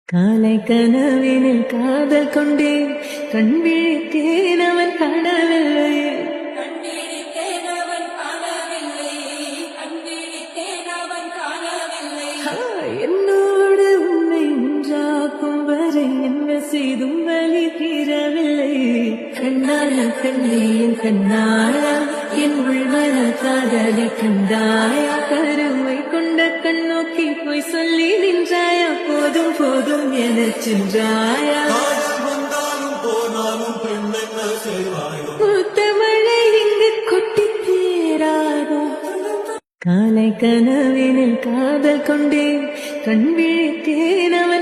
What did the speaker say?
காலை கனவினில் காதல் கொண்டேன், கண் விழித்தேன் அவன் காணவில்லை. என்னோடு உன்னை ஒன்றாக்கும் வரை என்ன செய்தும் வலி தீரவில்லை. கண்ணால கண்ணேன் கண்ணாயா, என் உள்மன காதலை கண்டாயா, கருமை கொண்ட கண்ணோக்கி போய் சொல்லி நின்றாயா, போதும் போதும் என சென்றாயா. மூத்த மழை இங்கு கொட்டி தேராதோ. காலை கனவினில் காதல் கொண்டேன், கண் விழித்தேன் அவன்